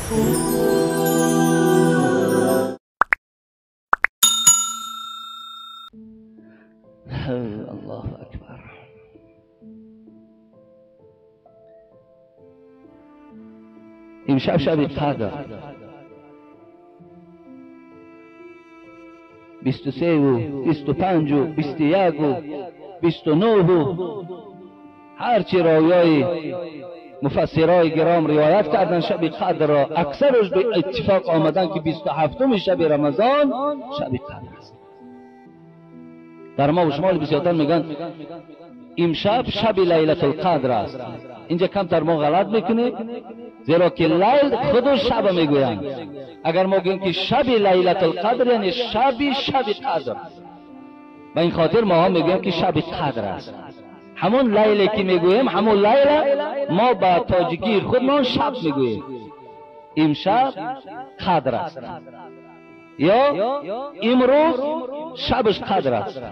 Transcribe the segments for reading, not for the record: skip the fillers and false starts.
الله اکبر. امشب شب قدر 23 و 25 و 21 و 29 و هرچی رایای مفسرای گرام روایت کردن شب قدر را اکثرش به اتفاق آمدن که 27 شب رمضان شب قدر است. در ما و شمال بسیارتر میگن امشب شب لیلت القدر است. اینجا کمتر ما غلط میکنیم، زیرا که لیل خودش شب میگویند. اگر ما گوییم که شب لیلت القدر یعنی شب قدر، و این خاطر ما هم میگوییم که شب قدر است. همون لیلی که میگوییم همون لیل ما با تاجیکی خودمان شب میگوییم. امشب قدر است یا امروز شبش قدر است.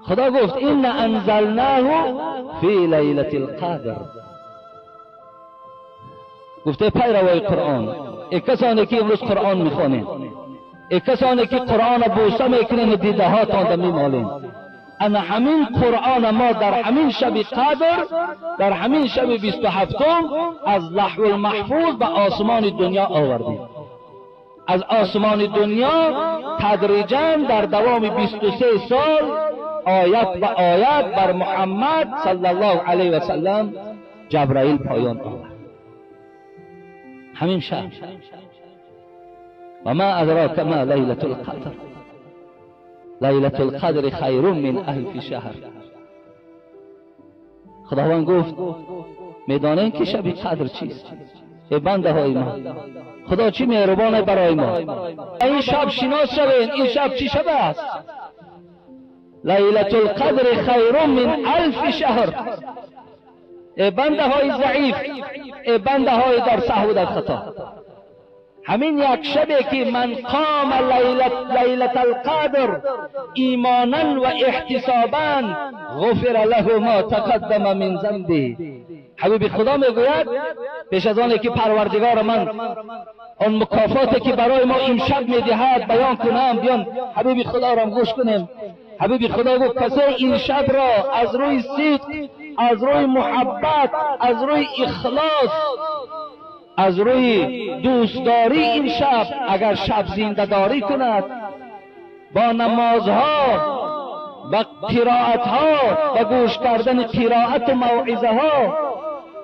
خدا گفت این انزلناه فی لیلة القدر. گفته پیروای قرآن، ای کسانی که امروز قرآن میخوانید، ای کسانی که قرآن بوسه میکنین و دیده هاتان میمالین، انا همین قرآن ما در همین شب قدر، در همین شب 27 از لوح المحفوظ به آسمان دنیا آوردیم. از آسمان دنیا تدریجاً در دوام 23 سال آیت به آیت بر محمد صلی الله علیه و سلم جبرائیل پایان آورد. همین شب. و ما ادراک ما لیلة القدر، لیلة القدر خیر من الف شهر. خداوند گفت میدانین که شب قدر چیست؟ ای بنده های ما، خدا چی مهربانه برای ما. این شب شناس شوین، این شب چی شب است؟ لیلة القدر خیر من الف شهر. ای بنده های ضعیف، ای بنده های در سهو و در خطا، همین یک شبه که من قام لیلة القدر ایمانا و احتسابا غفر له ما تقدم من ذنبه. حبیب خدا میگوید پیش از آنی که پروردگار من آن مکافاتی که برای ما امشب میدهد بیان کنم، بیان حبیب خدا را گوش کنیم. حبیب خدا گفت کسی این شب را از روی صدق، از روی محبت، از روی اخلاص، از روی دوستداری این شب اگر شب زنده داری کند، با نمازها و قرائتها و گوش کردن قرائت و موعظه ها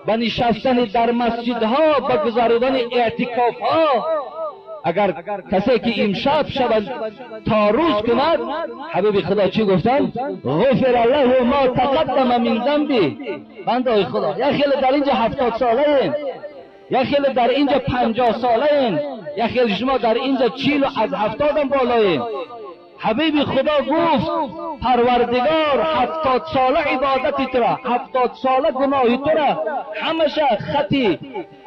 و نشستن در مسجدها و گزاردن اعتکافها، اگر کسی که امشب شب تا روز کند، حبیب خدا چی گفتن؟ غفر له ما تقدم من ذنبه. بنده خدا، یا خیلی در اینجا 70 ساله این، یا خیلی در اینجا 50 ساله این، یا خیلی شما در اینجا 40 از 70 هم بالایین. حبیب خدا گفت پروردگار 70 ساله عبادتی تو را، 70 ساله گناهی تو را همشه خطی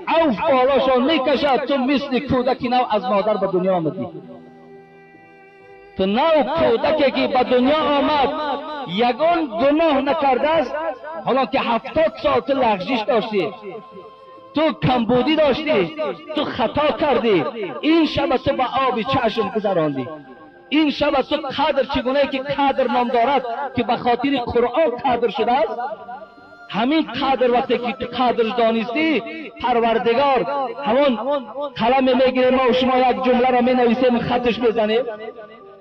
عوف بالاشان میکشد. تو مثل کودکی نو از مادر به دنیا آمدی. تو نو کودکی که به دنیا آمد یگان گناه نکرده است، حالا که 70 سال تو لغزش داشتی، تو کمبودی داشتی، تو خطا کردی، این شب تو به آب چشم گذراندی. این شب تو قدر چگونه که قدر نام دارد که به خاطر قرآن قدر شده است، همین قدر وقتی که قدر دانستی، پروردگار همون قلم میگیره، ما و شما یک جمله را می نویسیم خطش میزنیم،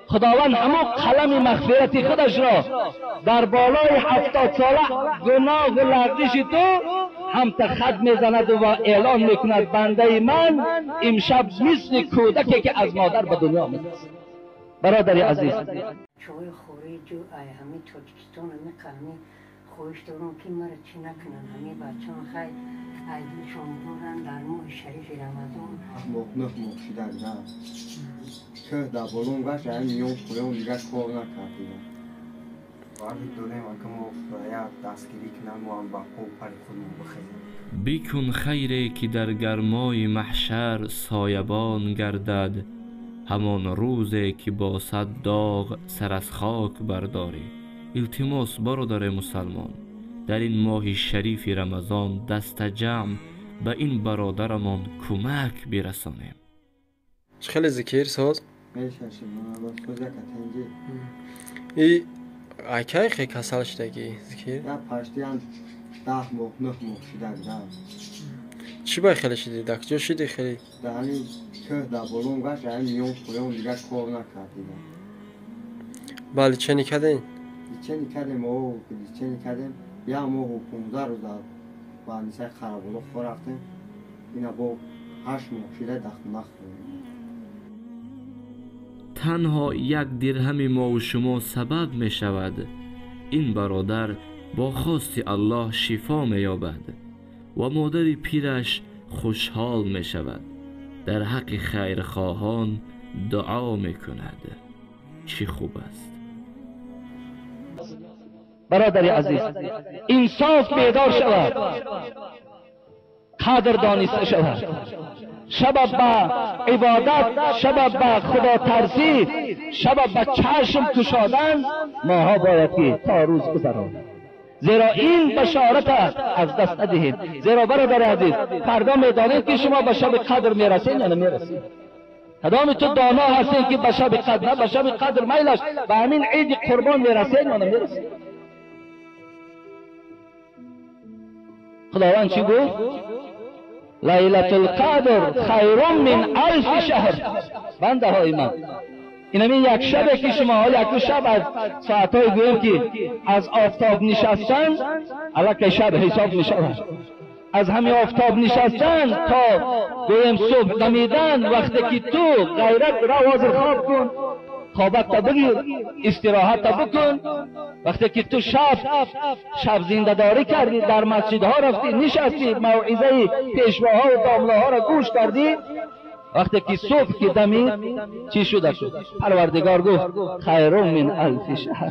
خداوند همون قلم مغفرت خودش را در بالای 70 ساله گناه و لغزش تو هم خط میزند و اعلان میکند بنده من امشب مثل کودکی که از مادر به دنیا آمده است. برادر عزیز، چای خوری جو ای همه تاجیکستان همه قلمی خوش دارم که مرا چی نکنن. همه بچه‌ها خیلی عیدشون دارن در ماه شریف رمضان. مخنف مخشیدن نه که در بالون گشت این میون خورم دیگه کار نکردیم. وقتی داریم که ما باید دستگیری کنن و هم با خوب پر خودمون بخیریم. بیکن خیره که در گرمای محشر سایبان گردد، همان روزی که با 100 داغ سر از خاک برداری. التماس برادر مسلمان، در این ماه شریف رمضان دست جمع به این برادرمان کمک برسانیم. خیلی ذکر ساز میشنشیم من سوزه کتنجی ای اکی خیلی کسل شدگی ذکر یا پشتیان 10 ماه 9 ماه شدن چی باید خیلی شدی؟ دکجا شدی خیلی؟ دانی که در بولون گشت این میون خویون دیگر کار نکردیم. بله چه نکردین؟ چه نکردیم او چه نکردیم یا ما 15 روز در بانیسای خرابولو خور رفتیم اینا با 8 ماه شده دخل نخوریم. تنها 1 درهم ما و شما سبب می شود این برادر با خواست الله شفا می یابد و مادر پیرش خوشحال می شود. در حق خیرخواهان دعا می کند. چی خوب است. برادر عزیز، انصاف بیدار شود، قدر دانسته شود، سبب به عبادت، سبب به خدا ترسی، سبب به چشم کشادن ماها باید که تا روز گذرانیم. زیرا این بشارت از دست ندهید. زیرا برادر عزیز، فردا میدانید که شما به شب قدر میرسید یا نمیرسید. کدام تو دانا هستید که به شب قدر، نه به شب قدر میلش به همین عید قربان میرسید یا نمیرسید. خداوند چی گفت؟ لیلة القدر خیر من 1000 شهر. بنده های من، اینمی یک شبه که شما یک شب از ساعتهای گویم که از آفتاب نشستن الکی شب حساب میشود. از همین آفتاب نشستن تا گویم صبح دمیدن، وقتی که تو غیرت را حاضر خواب کن، خوابت تا بگیر، استراحت تا بکن. وقتی که تو شب زنده داری کردی، در مسجدها رفتی نشستی، موعظه پیشواها و داملاها را گوش کردی، وقتی که صبح که دمید چی شده شد؟ پروردگار گفت خیر من 1000 شهر.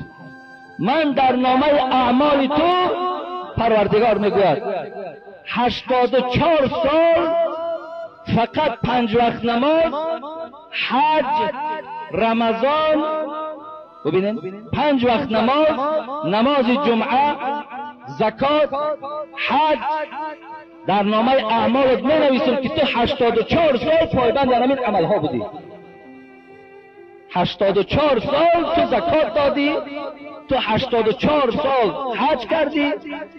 من در نامه اعمال تو پروردگار میگوید 84 سال فقط 5 وقت نماز، حج، رمضان، ببینین 5 وقت نماز، نماز جمعه، زکات، حج، در نامه اعمالت می نویسیم که تو 84 سال پایبند همین عمل ها بودی. 84 سال تو زکات دادی، تو 84 سال حج کردی،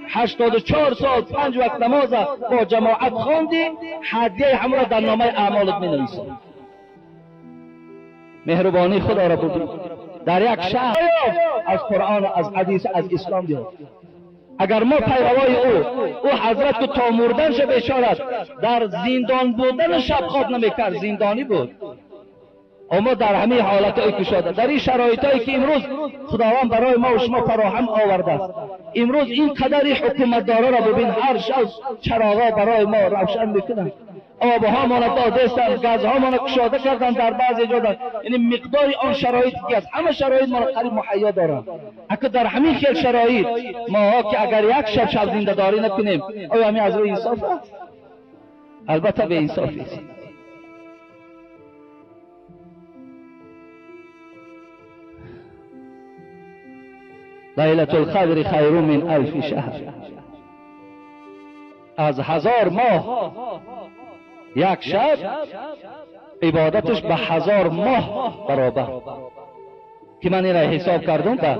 84 سال 5 وقت نماز با جماعت خواندی، هدیه همه را در نامه اعمالت می نویسیم. مهربانی خدا را ببین، در یک شهر از قرآن، از حدیث، از اسلام بیاد. اگر ما پیروای او حضرت که تا مردن شب اشارت در زندان بودن شب خواب نمیکرد، زندانی بود، اما در همه حالتهای کشاده، در این شرایطهایی که امروز خداوند برای ما و شما فراهم آورده است. امروز این قدری حکومتدارا را ببین، هر شب چراغا برای ما روشن میکنند، آبها ما را دادستند، گازها ما را کشاده کردند در بعضی جا. یعنی مقدار آن شرایطی که است، همه شرایط ما را قریب مهیا دارند. اگر در همین خیل شرایط ما که اگر یک شب زنده داری نکنیم، آیا همین از روی انصاف است؟ البته به انصافی است. لیلة القدر خیر من 1000 شهر. از 1000 ماه یک شب عبادتش به 1000 ماه برابر. که من این را حساب کردم، به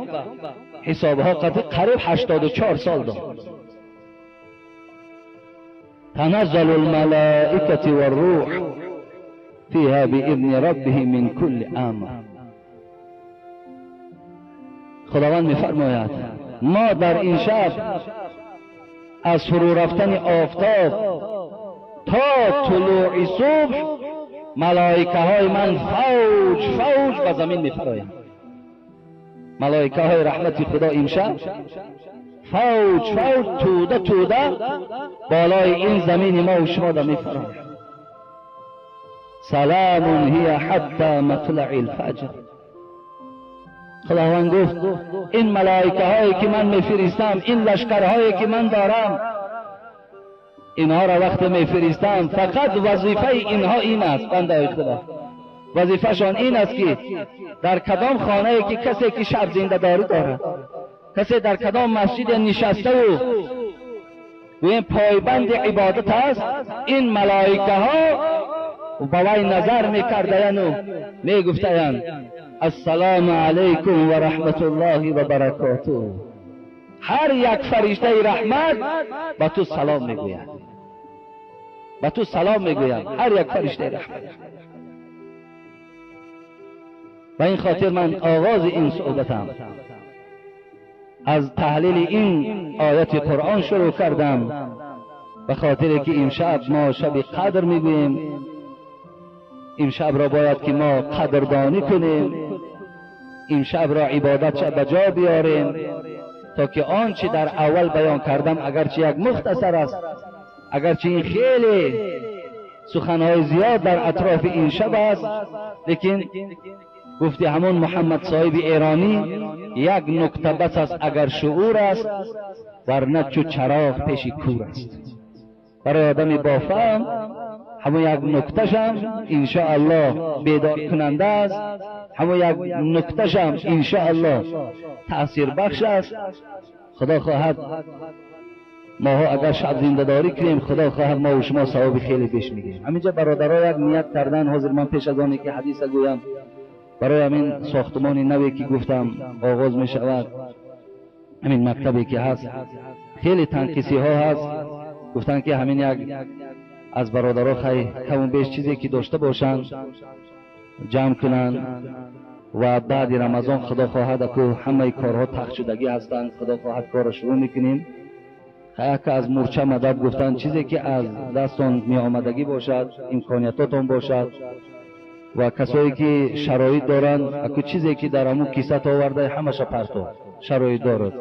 حسابها قریب 84 سال داد. تنزل الملائکة والروح فيها بإذن ربه من كل امر. خداوند می‌فرماید ما در این شب از فرو رفتن آفتاب تا طلوع صبح ملائکه های من فوج فوج به زمین می‌پرایند. ملائکه های رحمت خدا امشب فوج فوج توده توده بالای این زمین ما و شما را می‌پرایند. سلام هی حتی مطلع الفجر. خداوند گفت این ملائکه هایی که من میفرستم، این لشکرهایی که من دارم، اینها را وقت میفرستم فقط وظیفه اینها این است. بنده خدا وظیفهشان این است که در کدام خانه که کسی که شب زنده داری دارد، کسی در کدام مسجد نشسته و گویم پایبند عبادت است، این ملائکه ها با وی نظر میکردند و میگفتند السلام علیکم و رحمت الله و برکاته. هر یک فرشته رحمت با تو سلام میگوید، با تو سلام میگوید هر یک فرشته رحمت. و این خاطر من آغاز این صحبتم از تحلیل این آیت قرآن شروع کردم، به خاطر که امشب ما شب قدر میگوییم. امشب را باید که ما قدردانی کنیم، امشب را عبادت به جا بیاریم، تا که آنچه در اول بیان کردم اگرچه یک مختصر است، اگرچه این خیلی سخنهای زیاد در اطراف این شب است، لیکن گفتی همون محمد صاحب ایرانی یک نکته بس است اگر شعور است، ورنه چو چراغ پیش کور است. برای آدمی با فهم همون یک نکته‌شم انشاءالله بیدار کننده است، همون یک نکته‌شم انشاءالله تأثیر بخش است. خدا خواهد ما ها اگر شب زنده داری کنیم، خدا خواهد ما و شما ثواب خیلی بیش میگیریم. همینجا برادرها یک نیت کردن، حاضر من پیش از آنی که حدیث گویم برای همین ساختمان نوی که گفتم آغاز می شود، همین مکتبی که هست خیلی تنقیصی ها هست، گفتن که همین یک از برادرها خیلی کم و بیش چیزی که داشته باشند جمع کنند و بعد رمضان خدا خواهد که همه کارها تخت شدگی هستند، خدا خواهد کار شروع میکنیم. خیلی که از مورچه مدد گفتن چیزی که از دستان می آمدگی باشد، امکانیتاتون باشد و کسایی که شرایط دارند، اکو چیزی که در همون کیسه آورده همش پرتو شرایط دارد،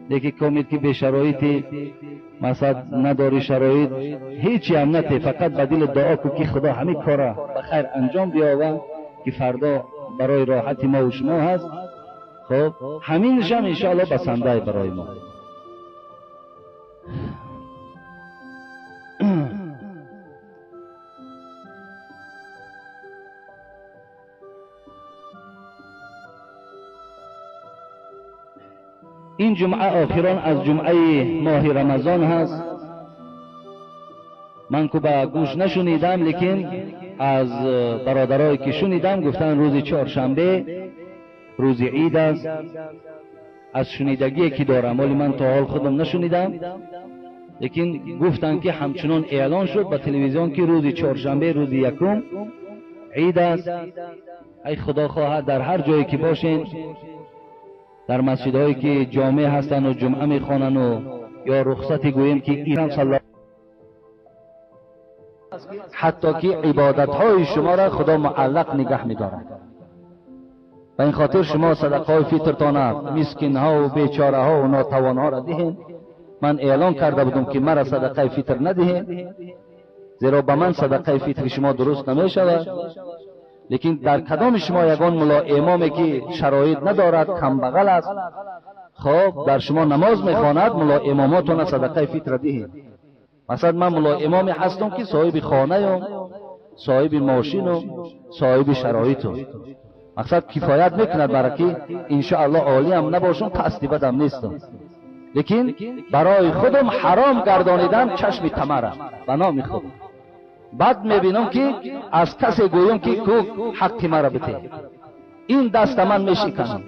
لیکن کامید که به شرایطی مثلا نداری، شرایط هیچی هم نتی، فقط به دل دعا کو که خدا همین کارا به خیر انجام بیاورد که فردا برای راحت ما و شما هست. خب همینش هم انشاءالله بسنده برای ما. این جمعه آخران از جمعه ماه رمضان هست. من که به گوش نشنیدم، لیکن از برادرایی که شنیدم گفتن روز چهارشنبه روز عید است. از شنیدگی که دارم، ولی من تا حال خودم نشنیدم، لیکن گفتن که همچنان اعلان شد به تلویزیون که روز چهارشنبه روز یکم عید است. ای خدا خواهد در هر جایی که باشین، در مسجدهایی که جامع هستن و جمعه میخوانن و یا رخصتی گوییم که ایران صلی حتی که عبادتهای شما را خدا معلق نگه می‌دارد. و این خاطر شما صدقه های فطرتان مسکین ها و بیچاره ها و ناتوان ها را دهین. من اعلان کرده بودم که مرا صدقه فطر ندهین، زیرا به من صدقه فطر شما درست نمی شود. لیکن در کدام شما یگان ملا امامی که شرایط ندارد، کم بغل است، خب در شما نماز میخواند، ملا اماماتون صدقه فطر دهید. مثلا من ملا امامی هستم که صاحب خانه و صاحب ماشین و صاحب شرایط و مقصد کفایت میکند برای که انشاءالله عالی هم نباشم، پستی بدم نیستم، لیکن برای خودم حرام گردانیدم چشم تمره به نام خودم. بعد میبینم که از کسی گویم که کو حق مرا بده، این دست من میشکنم،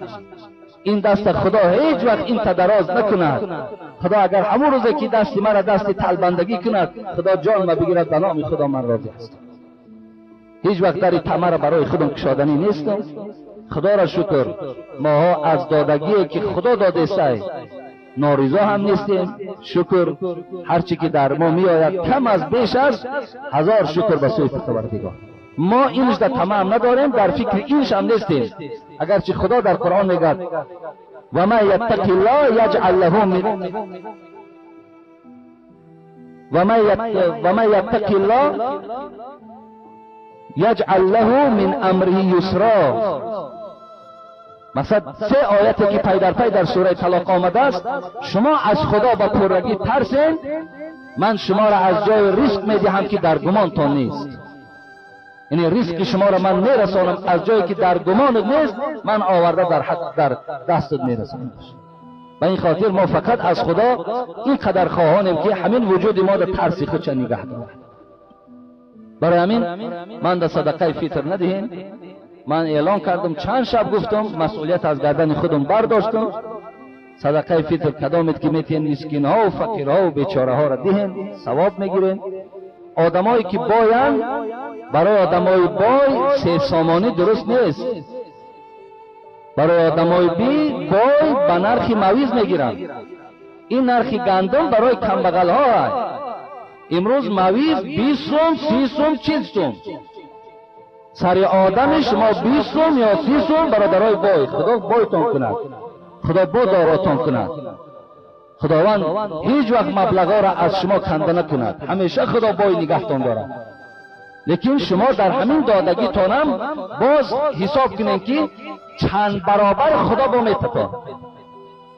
این دست خدا هیچ وقت این تدراز نکند. خدا اگر همون روزه که دست مرا دست تلبندگی کند، خدا جان ما بگیرد، به نام خدا من راضی هستم. هیچ وقت در تمره برای خودم کشادنی نیستم. خدا را شکر ما از دادگی که خدا داده سای ناریضا هم نیستیم. شکر هرچی که در ما می آید کم از بیش است، هزار شکر به سوی پروردگار. ما اینش در تمام نداریم، در فکر اینش هم نیستیم. اگرچه خدا در قرآن میگه و ما یتق الله یجعل له من و ما یتق الله یجعل له من امره یسرا. مثلا 3 آیتی که پی در پی در سوره طلاق آمده است. شما از خدا با پرگی ترسین، من شما را از جای ریسک میدهم که در گمانتان نیست. یعنی ریسک شما را من میرسانم از جایی که در گمان نیست، من آورده در حق در دستت میرسانم. به این خاطر ما فقط از خدا این قدر خواهانیم که همین وجود ما در ترس خود چه نگه دارد. برای همین من در صدقه فطر ندهیم. من اعلان کردم، چند شب گفتم، مسئولیت از گردن خودم برداشتم. صدقه فطر کدامت که میتین مسکین ها و فقیر ها و بیچاره ها را دهین، ثواب میگیرین. آدمایی که باین، برای آدمای بای 3 سامانی درست نیست. برای آدمای بی بای به نرخ مویز میگیرن. این نرخ گندم برای کمبغل ها هست. امروز مویز 20 سوم، 30 سوم، 40 سوم. سر آدم شما 20 سوم یا 30 سوم برادرای بای. خدا بایتان کند، خدا با داراتان کند. خداوند هیچ وقت مبلغا را از شما کنده نکند، همیشه خدا بای نگهتان دارد. لیکن شما در همین دادگی تانم باز حساب کنین که چند برابر خدا با میتپا.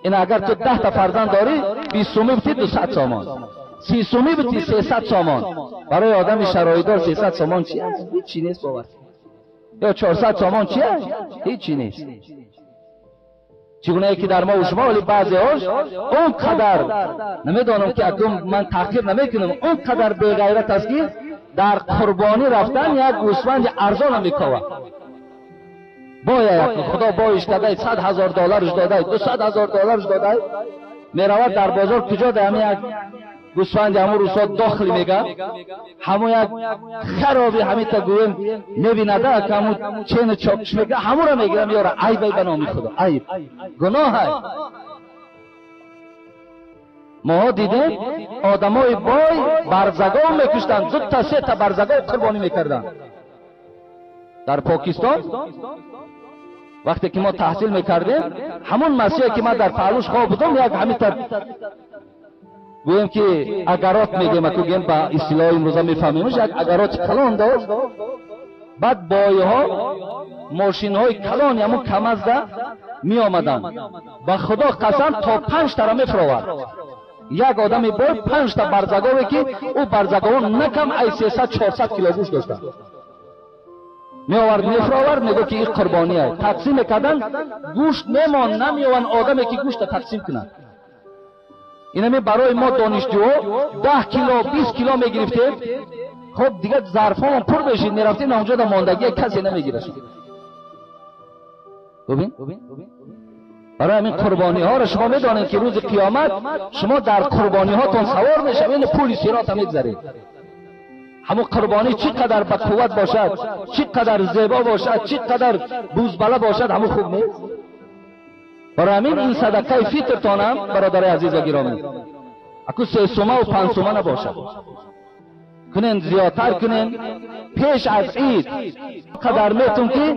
این اگر تو 10 تا فرزند داری، 20 سومی بتی 200 سامان، 30 سومی بتی 300 سامان. برای آدم شرایطدار 300 سامان چی است؟ هیچ چی نیست باور. یا 400 سامان چی است؟ هیچ چی نیست. چگونه که در ما و شما، ولی بعضی هاش اون قدر نمیدانم که اکنون من تحقیر نمیکنم، اون قدر بی غیرت است که در قربانی رفتن یک گوسفند ارزان میکوه. باید خدا بایش کده $100,000 داده، $200,000 داده، میرود در بازار کجا در همین یک گوسفند همون روسا داخل میگه، همون یک خرابی همین تا گویم نبینده که همون چین چاکش میگه، همون را میگیرم یارا عیب به نام خدا، عیب گناه ہے. ما دیدیم آدمای بای برزگاه میکشتن، زود تا 3 تا برزگاه قربانی میکردن. در پاکستان وقتی که ما تحصیل میکردیم، همون مسیحی که من در پهلوش خواب بودم، یک همین تا گویم که اگرات میگیم، اکو گیم با اصطلاح امروزه میفهمیمش، یک اگرات کلان داشت. بعد بای ها ماشین های کلان همون کمزده می آمدن. با خدا قسم تا 5 تا را میفرواد. یک آدمی بای 5 تا برزگاوی که او برزگاو نکم ای 300-400 کیلو گوشت داشتن. می آورد میفرواد، میگه که این قربانی است. تقسیم میکردن، گوشت نمیمان، نمیوان آدمی که گوشت تقسیم کنن. اینمی برای ما دانشجوها 10 کیلو 20 کیلو میگرفتیم. خب دیگه ظرفا پر بشید میرفتیم اونجا در ماندگی کسی نمیگیره. ببین برای همین قربانی ها را شما میدانید که روز قیامت شما در قربانی هاتون سوار میشوید، پول صراط میگذرید. همون قربانی چقدر با قوت باشد، چقدر زیبا باشد، چقدر بوزبله باشد، همون خوب نیست. برای همین این صدقه فطر تانم برادر عزیز و گرامی اکو 3 سومه و 5 سومه نباشد، کنین زیادتر کنین پیش از عید قدر میتون که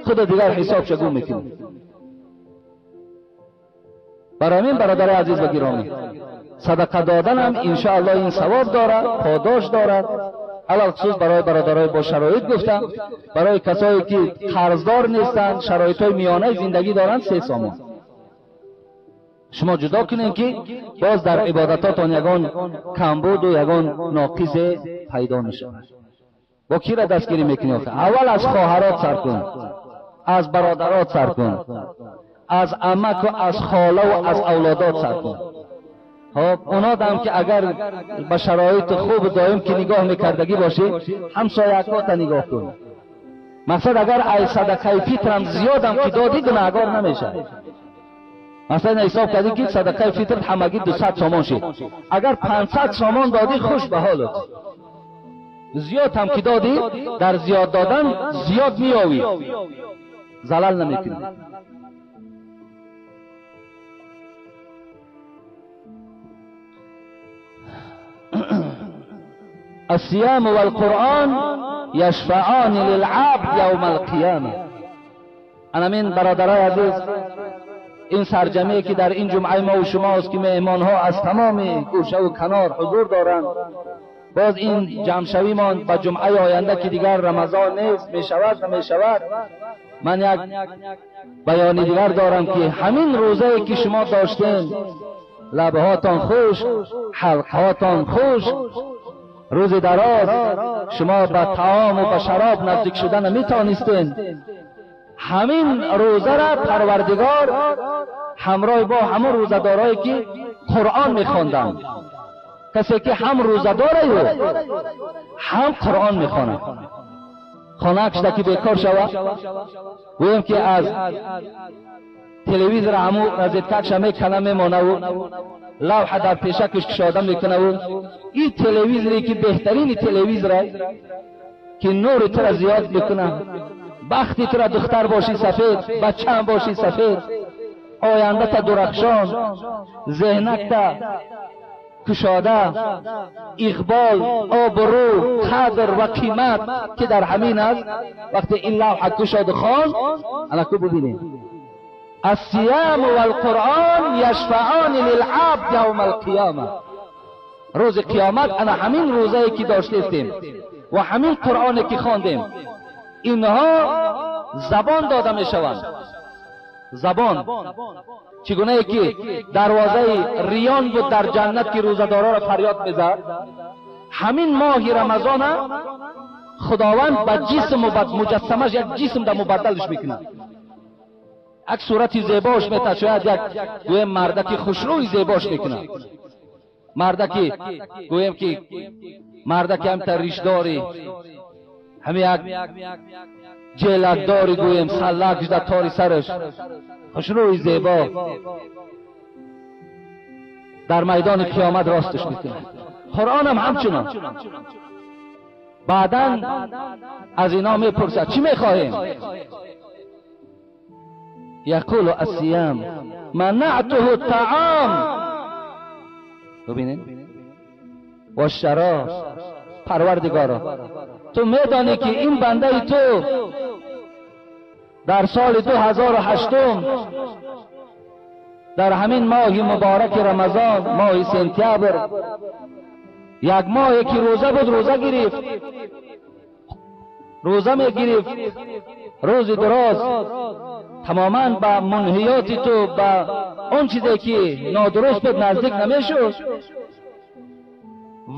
خود دیگر حساب شگون میکنین. برای همین برادر عزیز و گرامی صدقه دادن هم انشاءالله این ثواب دارد، پاداش دارد. علاوه خصوص برای برادرای با شرایط گفتم، برای کسایی که قرضدار نیستند، شرایطهای میانه زندگی دارند، 3 سامان شما جدا کنین که باز در عبادتاتون یگان کمبود و یگان ناقص پیدا نشود. با کی را دستگیری میکنید؟ اول از خواهرات سر کن، از برادرات سر کن، از عمک و از خاله و از اولادات سر کن. خب اونا هم که اگر با شرایط خوب دائم که نگاه میکردگی باشه، همسایه‌ات نگاه کن. مقصد اگر ای صدقه فطر هم زیاد هم که دادی گناهگار نمیشه. مثلا حساب کردی که صدقه فطر همگی 200 سامان شد، اگر 500 سامان دادی خوش به حالت. زیاد هم که دادی در زیاد دادن زیاد میآوی، زلال نمیکنی. الصيام والقرآن يشفعان للعبد يوم القيامة. انا من برادرای عزیز این سرجمعی که در این جمعه ما و شماست که مهمان ها از تمام گوشه و کنار حضور دارند، باز این جمع شوی ما با جمعه آینده که دیگر رمضان نیست، میشود نمیشود، من یک بیانی دیگر دارم که همین روزه که شما داشتین لبهاتان خوش، حلقهاتان خوش، روز دراز شما به طعام و به شراب نزدیک شدن نمیتونستین، همین روزه را پروردگار همراه با همون روزدارایی که قرآن میخواندند. کسی که هم روزداره و هم قرآن میخواند، خانه کشته که بیکار شود، گویم که از تلویزیون همو رزیدکش میکنه میمانه و لوحه در پیشکش کشاده میکنه و این تلویزیونی که بهترین تلویزیون که نور تو را زیاد میکنه، بختی تو را دختر باشی سفید، بچه هم باشی سفید، آینده تا درخشان، ذهنک تا کشاده، اقبال، آبرو، قدر و قیمت که در همین است. وقتی این لوحه کشاده خان انا کو ببینیم الصيام والقرآن یشفعان للعبد یوم القیامه. روز قیامت انا همین روزایی که داشته استیم و همین قرآنی که خواندیم اینها زبان داده می شوند. زبان چگونه ای که دروازه ریان بود در جنت که روزدارا را فریاد میزد، همین ماه رمضان خداوند به جسم مجسمش یک جسم در مبدلش میکنه، یک صورتی زیباش میته، شاید یک گویم مردکی خوشروی زیباش میکنه، مردکی گویم که مردکی هم تا ریشداری، همین یک جلدداری گویم سلکش در تاری سرش خوشروی زیبا در میدان قیامت راستش میکنه. قرآن هم همچنان. بعداً از اینا میپرسد چی میخواهیم؟ یقول الصیام منعته الطعام، ببینید، و شراب. پروردگارا تو میدانی که این بنده تو در سال 2008 در همین ماه مبارک رمضان، ماه سپتامبر، یک ماهی که روزه بود، روزه گرفت، روزه میگرفت روز دراز، تماما با منهیات تو، با اون چیزی که نادرست بود نزدیک نمیشد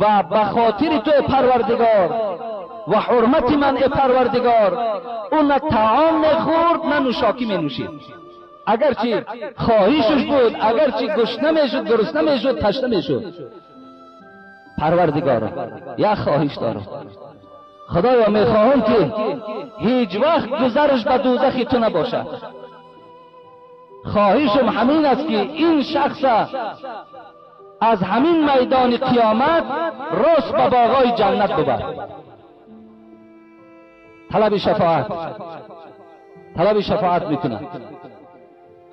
و به خاطر تو پروردگار و حرمت من پروردگار اون نه طعام میخورد نه نوشاکی مینوشید. اگرچه خواهشش بود، اگرچه گشنه میشد، گرسنه میشد، تشنه میشد. پروردگار یا خواهش دارم خدایا میخواهم که هیچ وقت گذرش به دوزخی تو نباشد. خواهشم همین است که این شخص از همین میدان قیامت راست به باغای جنت ببر. طلب شفاعت میکنه.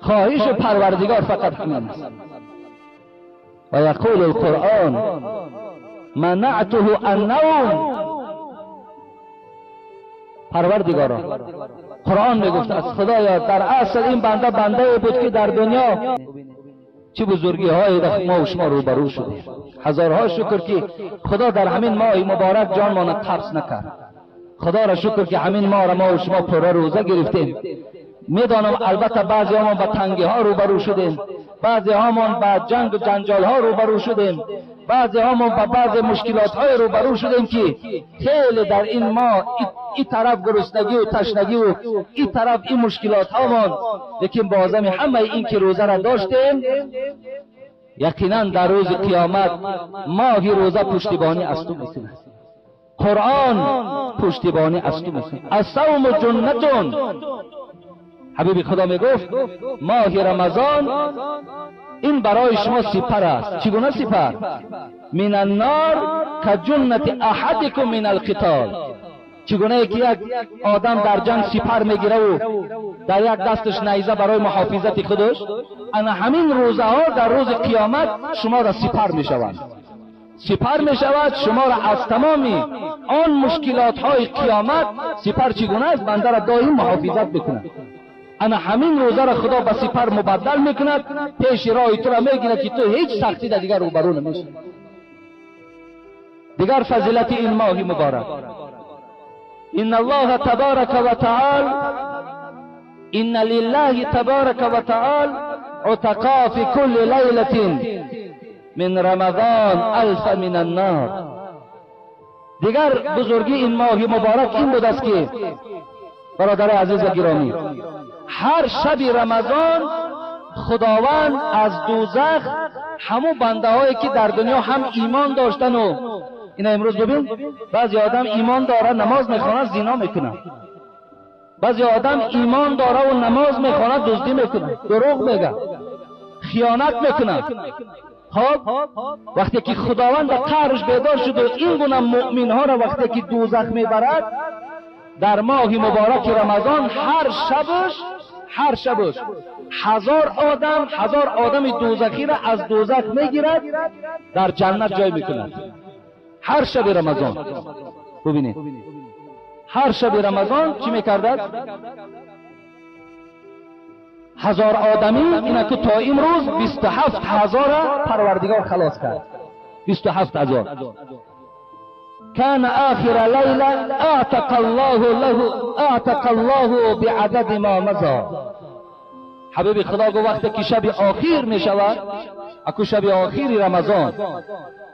خواهش پروردگار فقط همین است. و یقول القرآن منعته النوم. پروردگارا قرآن میگفت از خدایا در اصل این بنده بود که در دنیا چه بزرگی های ما و شما روبرو شدیم. هزارها شکر که خدا در همین ماه مبارک جان ما قبض نکرد. خدا را شکر که همین ماه را ما و شما پره روزه گرفتیم. میدانم البته بعضی همان به تنگی ها روبرو شدیم، بعضی همان به جنگ و جنجال ها روبرو شدیم، بعضی همان به بعضی مشکلات های روبرو شدیم که خیلی در این ماه این طرف گرسنگی و تشنگی و این طرف این مشکلات هامان، لیکن بازم همه این که روزه را داشتیم یقینا در روز قیامت ماهی روزه پشتیبانی از تو میکنه. قرآن پشتیبانی از تو میکنه. الصوم جنتون. حبیب خدا میگفت ماه رمضان این برای شما سپر است. چگونه سپر؟ من النار کجنت احدکم من القتال. چگونه که یک آدم در جنگ سپر میگیره و در یک دستش نیزه برای محافظت خودش، انا همین روزه ها در روز قیامت شما را سپر میشوند. سپر میشود شما را از تمامی آن مشکلات های قیامت. سپر چگونه است؟ بنده را دائم محافظت بکند. انا همین روزه را خدا به سپر مبدل میکند، پیش راه تو را میگیرد که تو هیچ سختی در دیگر روبرو نمیشی. دیگر فضیلت این ماه مبارک، ان الله تبارک و تعالی ان لله تبارک و تعالی عتقا فی کل لیلة من رمضان الف من النار. دیگر بزرگی این ماه مبارک این بود است که برادر عزیز و گرامی، هر شب رمضان خداوند از دوزخ همون بنده هایی که در دنیا هم ایمان داشتن و اینا امروز ببین بعضی آدم ایمان داره نماز میخونه زنا میکنه، بعضی آدم ایمان داره و نماز میخونه دزدی میکنه، دروغ میگه، خیانت میکنه. خب وقتی که خداوند قهرش بیدار شد و این گونه مؤمن ها را وقتی که دوزخ میبرد در ماه مبارک رمضان هر شبش 1000 آدم دوزخی را از دوزخ میگیرد در جنت جای میکند. هر شب رمضان ببینید هر شب رمضان چی میکردد؟ 1000 آدمی اینا که تا امروز 27000 پروردگار خلاص کرد. 27000 كان آخر ليلة اعتق الله بعدد ما مضى. حبیب خدا گو وقتی که شب آخر می شود، اکو شب آخر رمضان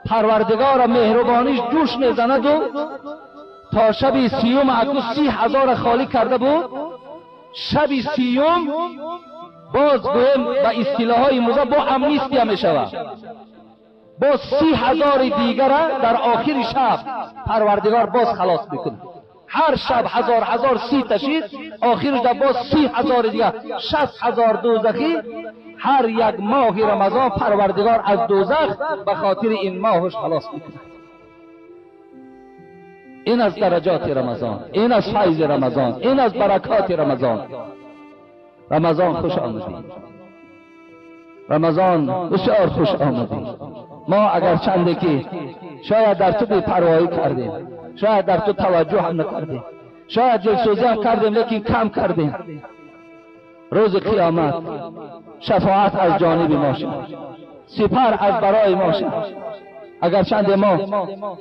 پروردگار مهربانیش جوش می زند و تا شب سیوم اکو 30,000 خالی کرده بود. شب سیوم باز گویم به اصطلاح های موزه با امنیستی هم می شود، باز 30,000 دیگر در آخر شب پروردگار باز خلاص میکنه. هر شب 1000 30 تشید، آخرش در باز 30,000 دیگر 60,000 دوزخی. هر یک ماه رمضان پروردگار از دوزخ به خاطر این ماهش خلاص میکنه. این از درجات رمضان، این از فیض رمضان، این از برکات رمضان. رمضان خوش آمدید، رمضان بسیار خوش آمدید. ما اگر چنده که شاید در تو بی‌پروایی کردیم، شاید در تو توجه هم نکردیم، شاید دلسوزی هم کردیم لیکن کم کردیم، روز قیامت شفاعت از جانب ما شد، سپر از برای ما شد. اگر چنده ما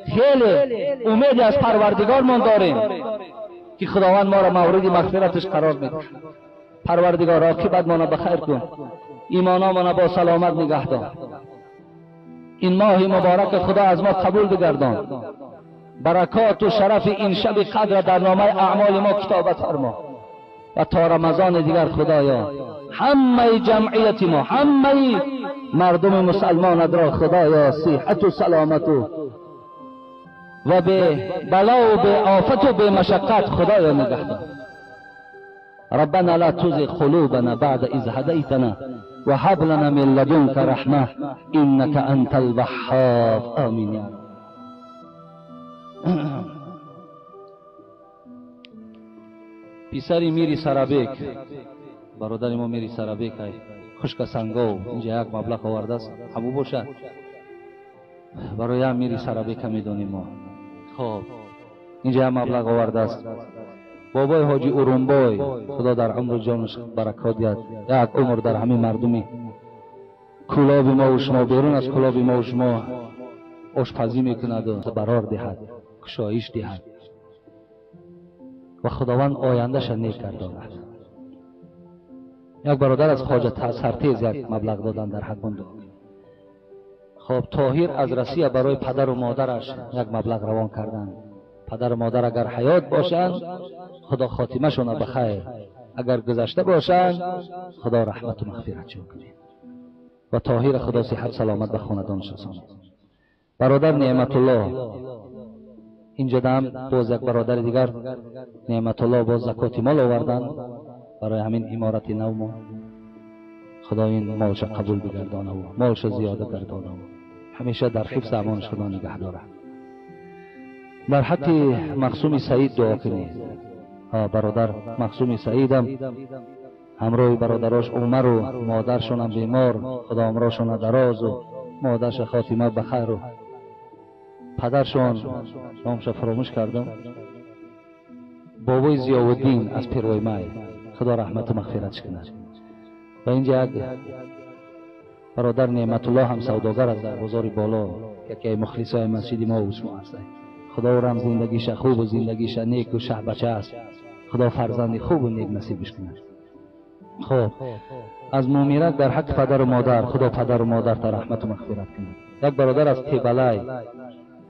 خیلی امیدی از پروردگار من داریم که خداوند ما را مورد مغفرتش قرار میده. پروردگار عاقبت ما را بخیر کن، ایمانا ما را با سلامت نگه دار. این ماه مبارک خدا از ما قبول بگردان. برکات و شرف این شب قدر در نامه اعمال ما کتابت فرما و تا رمضان دیگر خدایا همه جمعیت ما، همه مردم مسلمان را خدایا صحت و سلامت و به بلا و به آفت و به مشقت خدایا نگه دار. ربنا لا تزغ قلوبنا بعد إذ هديتنا وهب لنا من لدنك رحمة إنك أنت الوهاب. آمين يا رب. پیسری میری سرابیک، برادر ما میری سرابیک های خشک سنگو اینجا یک مبلغ آورده است، همو باشد برای هم میری سرابیک میدونیم ما. خب اینجا یک مبلغ آورده است. بابای حاجی ارومبای خدا در عمر جانش برکات دهد، یک عمر در همه مردمی کلاب ما و شما بیرون از کلاب ما و شما آشپزی میکند و برار دهد، کشایش دهد و خداوند آیندهش نیک گرداند. یک برادر از خواجه سرتیز یک مبلغ دادن در حق بنده. خب طاهر از روسیه برای پدر و مادرش یک مبلغ روان کردن. پدر و مادر اگر حیات باشند خدا خاتمه شون بخیر، اگر گذشته باشند خدا رحمت و مغفرتشون کنه و طاهر خدا صحت سلامت به خاندانش رساند. برادر نعمت الله اینجا دم باز یک برادر دیگر نعمت الله باز زکات مال آوردن برای همین امارت نو ما. خدا این مالش قبول بگردانه و مالش زیاده گردانه و همیشه در حفظ امانش خدا نگه داره. در حق مقسوم سعید دعا کنید. برادر مقسوم سعیدم همراه برادراش عمر و مادرشون هم بیمار، خدا عمرشون دراز و مادرش خاتمه بخیر و پدرشون نامش فراموش کردم بابای ضیاءالدین از پیروی مای، خدا رحمت و مغفرتش کنه. و اینجا یک برادر نعمت الله هم سوداگر از در بازار بالا که مخلصای مسجد ما و شما هست. خدا رم زندگیش خوب و زندگیش نیک و شه بچه است. خدا فرزند خوب و نیک نصیبش کنه. خب از مومیرک در حق پدر و مادر خدا پدر و مادر تا رحمت و مغفرت کنه. یک برادر از تیبلای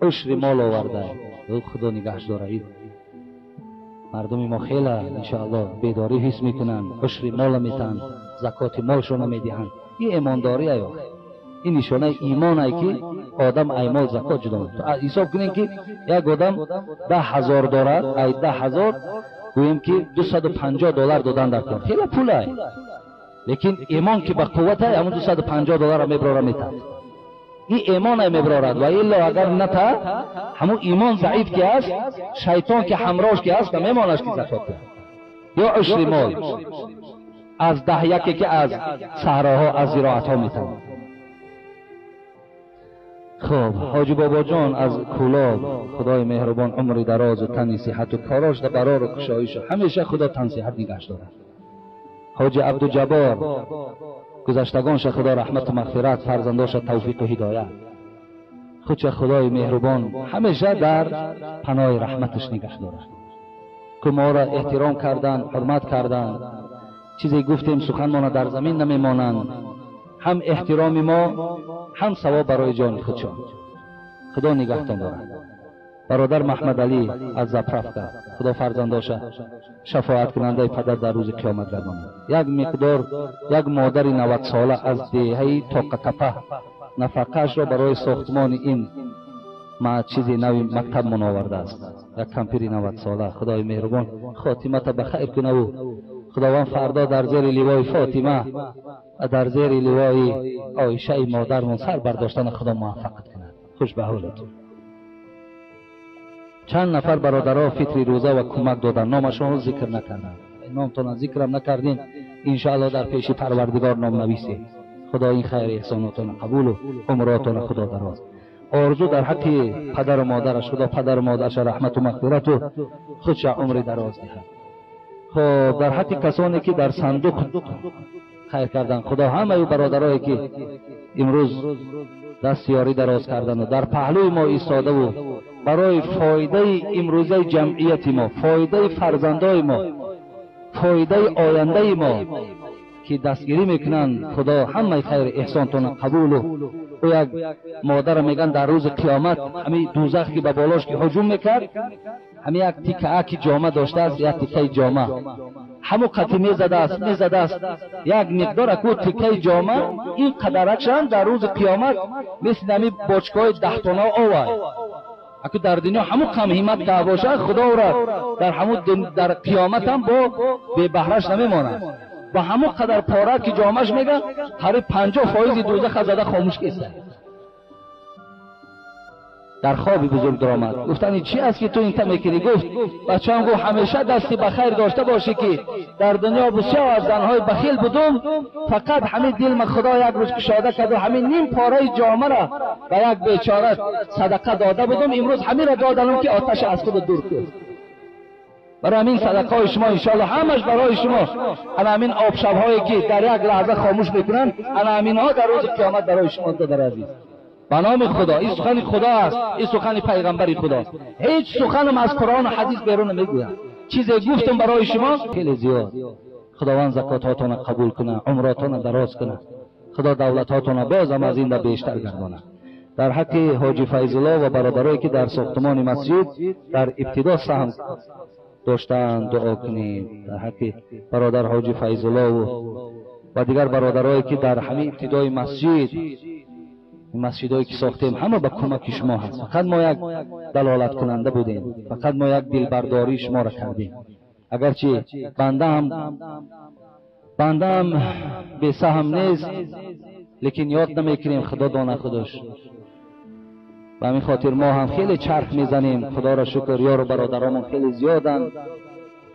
عشر مال آورده، خدا نگهش داره. مردم ما خیلی انشاءالله بیداری حس میکنن، عشر مال میتن، زکات مالشون نمیدهند. این ایمانداری است. این نشانه ایمان است که آدم ایمال زکات جدا می‌کند. حساب کنین که یک آدم 10,000 دارد، ای 10,000 گوییم که $250 دادن در کار. خیلی پول است. لیکن ایمان که به قوت است، همون $250 میبراره میتاد. این ایمان میبرارد و الا اگر نتا همون ایمان ضعیف که است، شیطان که همراهش که است نمیماند که زکات بده. یا عشر مال از 10 که از صحراها از زراعتها میتواند. خب حاجی بابا جان از کولاب، خدای مهربان عمر دراز و تن صحت و کاراش در برار و کشایش همیشه خدا تن صحت نگهش داره. حاجی عبدالجبار گذشتگانش خدا رحمت و مغفرت، فرزنداش توفیق و هدایت، خودش خدای مهربان همیشه در پناه رحمتش نگه داره. که ما را احترام کردن، حرمت کردن، چیزی گفتیم سخن ما در زمین نمیمانند. هم احترام ما هم ثواب برای جان خودشان. خدا نگهتان دارد. برادر محمد علی از زپرفکا، خدا فرزنداش شفاعت کننده پدر در روز قیامت گرداند. یک مقدار یک مادر 90 ساله از دهه تاقتپه نفقه‌اش را برای ساختمان این چیزی نوی مکتب منآورده است. یک کمپیر 90 ساله، خدای مهربان خاتمت به خیر کنه و خداوند فردا در زیر لوای فاطمه و در زیر لوای عایشه مادرمون سر برداشتن خدا موفقت کند. خوش به حالتون. چند نفر برادرها فطری روزه و کمک دادن، نامشون رو ذکر نکردن. نامتون ذکرم نکردین، انشاءالله در پیش پروردگار نام نویسید. خدا این خیر احساناتون قبول و عمراتون خدا دراز. آرزو در حق پدر و مادرش، خدا پدر و مادرش رحمت و مغفرت و خودش عمر دراز دهد. خب در حق کسانی که در صندوق خیر کردن، خدا همه برادرایی که امروز دستیاری دراز کردن و در پهلوی ما ایستاده و برای فایده امروزه جمعیت ما، فایده فرزندای ما، فایده آینده ما که دستگیری میکنن، خدا همه خیر احسانتون قبول و یک مادر میگن در روز قیامت همین دوزخ که به بالاش که هجوم میکرد، همین یک تیکه که جامه داشته است، یک تیکه جامه همو قطعی میزده است، یک مقدار اکو تیکه جامه این قدرکشان در روز قیامت مثل نمی باچکای 10 تنه آوای. اکو در دنیا همو کم همت که باشه، خدا را در همو در قیامت هم با به بهرش نمیماند. با همو قدر پاره که جامش میگن قریب 50% دوزخ زده خاموش کیسه. در خوابی بزرگ درآمد گفتن چی است که تو این میکنی؟ گفت بچه‌ام گفت همیشه دستی بخیر داشته باشی که در دنیا بسیار از زنهای بخیل بودم، فقط همین دل من خدا یک روز کشاده کرد و همین نیم پاره جامه را به یک بیچاره صدقه داده بودم، امروز همین را دادم که آتش از خود دور کرد. برای همین صدقه های شما انشاءالله همش برای شما، همین آب شب‌هایی که در یک لحظه خاموش میکنن، همین ها در روز قیامت برای شما در عزیز. به نام خدا، این سخن خدا است، این سخن پیغمبر خدا. هیچ سخنم از قرآن و حدیث بیرون نمیگویم. چیزی گفتم برای شما خیلی زیاد. خداوند زکاتاتون قبول کنه، عمراتون دراز کنه. خدا دولتاتون بازم از این دا بیشتر گردانه. در حق حاجی فیض الله و برادرایی که در ساختمان مسجد در ابتدا سهم داشتن دعا کنید. در حق برادر حاجی فیض الله و دیگر برادرایی که در همین ابتدای مسجد، مسجدایی که ساختیم همه به کمک شما هست. فقط ما یک دلالت کننده بودیم، فقط ما یک دلبرداری شما را کردیم. اگرچه بنده هم به سهم نیست، لیکن یاد نمیکنیم خدا دانه خودش. و همین خاطر ما هم خیلی چرخ میزنیم. خدا را شکر یار و برادرامون خیلی زیادن،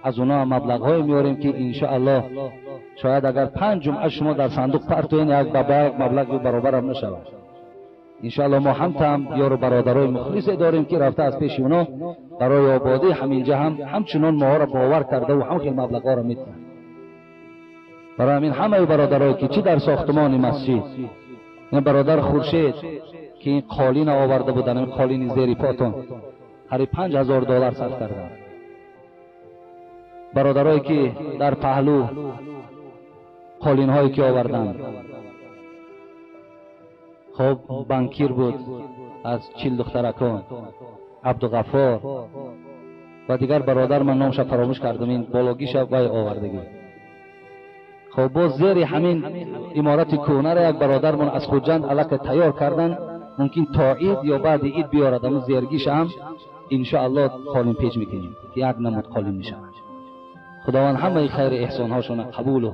از اونا مبلغ‌های میاریم که انشاءالله شاید اگر 5 جمعه شما در صندوق پرتوین یک مبلغ برابر هم نشود. انشاءالله ما هم یار و برادرای مخلصی داریم که رفته از پیش اونا برای آبادی همینجا همچنان ما را باور کرده و هم خیلی مبلغ‌ها را میتونن. برای همین همه برادرایی که چی در ساختمان مسجد، این برادر خورشید که این قالین آورده بودن، این قالین زیر پاتون قریب $5000 صرف کردن. برادرایی که در پهلو قالین هایی که آوردن، خب بانکیر بود از چیل دخترکان، عبدالغفار و دیگر برادر من نامش فراموش کردم، این بالاگیش وای آوردگی. خب باز زیر همین امارت کهنه را یک برادرمون از خوجند الک تیار کردن، ممکن تا عید یا بعد عید بیارد، اما زیرگیش هم انشاءالله قالین پیچ میکنیم که یک نمود قالین میشه. خداوند همه خیر احسان هاشون قبول و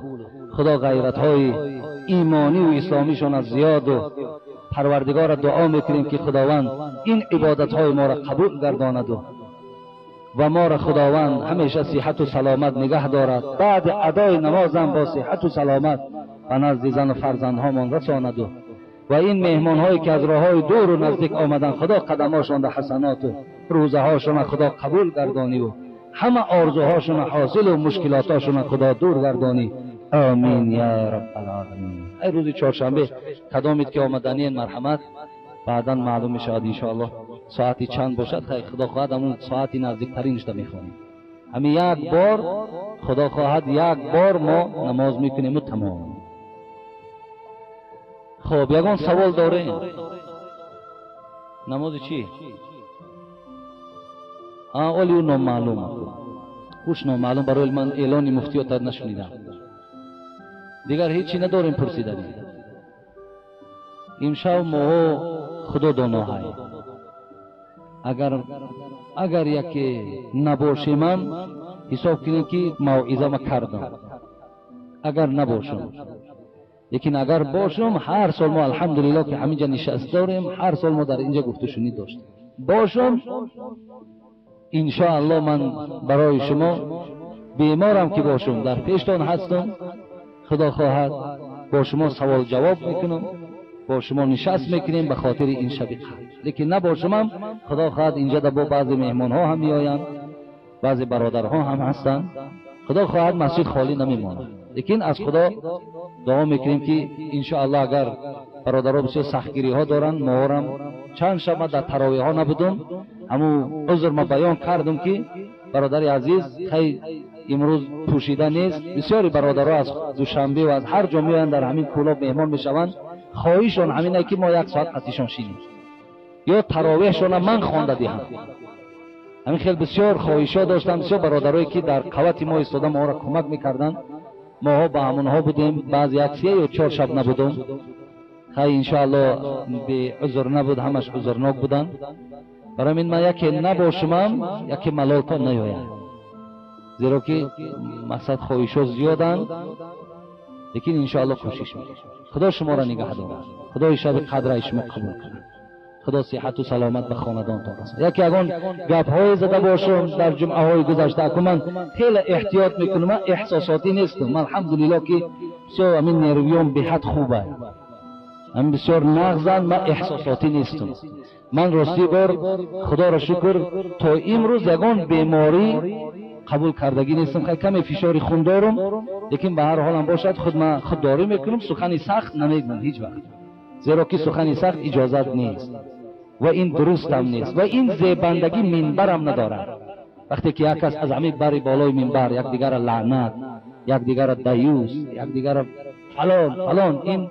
خدا غیرت های ایمانی و اسلامیشون از زیاد و پروردگار دعا میکنیم که خداوند این عبادت های ما را قبول گرداند و ما را خداوند همیشه صحت و سلامت نگه دارد، بعد ادای نماز هم با صحت و سلامت و نزد زن و فرزندهامان رساند و این مهمان هایی که از راه های دور و نزدیک آمدن خدا قدماشون در حسنات و روزه هاشون خدا قبول گردانی و همه آرزوهاشون حاصل و مشکلاتاشون خدا دور گردانی. آمین یا رب العالمین. ای روز چهارشنبه کدامید که آمدنی این مرحمت بعدا معلوم میشد ان الله ساعتی چند باشد، خدا خواهد همون ساعتی نزدیکترینش رو میخوانیم. همین یک بار خدا خواهد یک بار ما نماز میکنیم و تمام. خب یگان سوال داره، نماز چی؟ اولی اون نامعلوم خوش نامعلوم، برای من اعلان مفتی تا نشنیدم، دیگر هیچی نداریم پرسیدنی. امشب ما خدا دانا های، اگر یکی نباشه من حساب کنیم که موعظه ما کردم، اگر نباشم. لیکن اگر باشم هر سال ما الحمدلله که همینجا نشست داریم، هر سال ما در اینجا گفت و شنید داشتیم. باشم انشاءالله من برای شما بیمارم که باشم در پیشتان هستم، خدا خواهد با شما سوال جواب میکنم، با شما نشست میکنیم به خاطر این شب قدر. لیکن نباشم هم خدا خواهد اینجا در با بعضی مهمان ها هم میآیند، بعضی برادرها هم هستند، خدا خواهد مسجد خالی نمیماند. لیکن از خدا دعا میکنیم که انشاءالله اگر برادرها بسیار سختگیری ها دارن، ما هم چند شب در تراویح ها نبودم، همو عذر ما بیان کردم که برادر عزیز خیلی امروز پوشیده نیست. بسیاری برادرها از دوشنبه و از هر جا میآیند در همین کلاب مهمان میشوند، خواهیشون همینه که ما یک ساعت قصیشون شینیم یا تراویحشون من خوانده دهم. همین خیلی بسیار خواهشا داشتم، بسیار برادرایی که در قوت ما ایستاده ما را کمک میکردن، ما با همونها بودیم، بعضی یک 3 یا 4 شب نبودم، خیلی انشاءالله به عذر نبود، همش عذرناک بودن. برای من یکی نباشمم یکی ملالتا نیاید، زیرا که مقصد خواهشا زیادن، لیکن انشاءالله کوشش میکنم. خدا شما را نگه دارد، خدا شب قدر شما قبول کند، خدا صحت و سلامت به خاندانتان رساند. یکی اگان گپ های زده باشم در جمعه های گذشته که من خیلی احتیاط میکنم، من احساساتی نیستم، من الحمدلله که بسیار همین نرویام به حد خوبه، من بسیار نغزن، من احساساتی نیستم. من راستی بار خدا را شکر تا امروز یگان بیماری قبول کردگی نیستم، خیلی کمی فشار خون دارم، لیکن به هر حال هم باشد خود من خودداری میکنم، سخنی سخت نمیگم هیچ وقت، زیرا که سخنی سخت اجازت نیست و این درست هم نیست و این زیبندگی منبرم ندارد. وقتی که یک کس از همین بر بالای منبر یک دیگر لعنت، یک دیگر دیوس، یک دیگر فلان این